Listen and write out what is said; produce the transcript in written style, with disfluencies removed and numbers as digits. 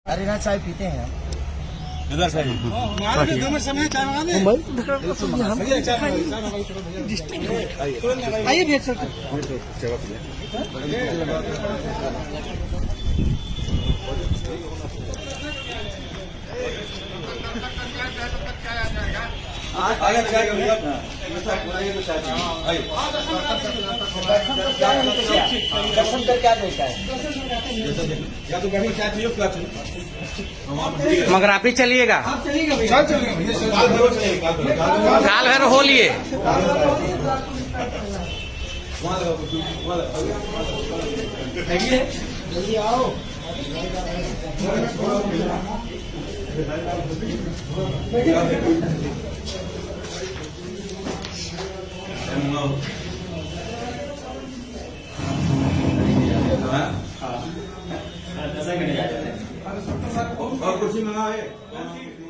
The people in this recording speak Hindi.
अरे ना चाय पीते हैं इधर से समय चाय मंगा दे। आइए भेज सकते। आगे चाय का दर्शन कर क्या देता है। या तो बैठी चाय पियो क्या मगर आप ही चलिएगा, काल भर हो लिए। जल्दी आओ। और कुर्सी मंगा है।